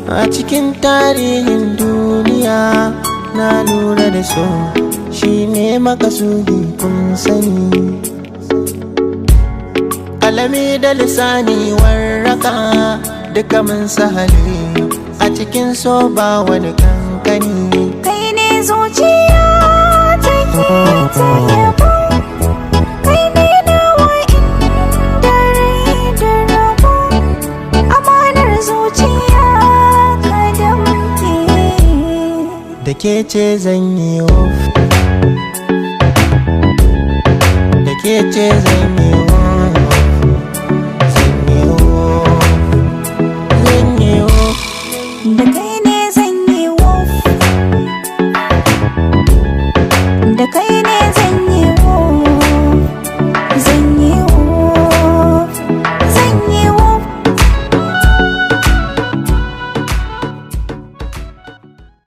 A cikin tarihin duniya na lura da so shine makasudi kun sani. Alami da lisani warraka duka mun sahali a cikin so ba wani kankani. Kai ne zuciya take ta yabo, kai ne nawa inda rai da rabo, amanar zuciya ka damke. Da ke ce zan yi wof, da ke ce zan yi wof, zan yi wof, zan yi wof. Da kai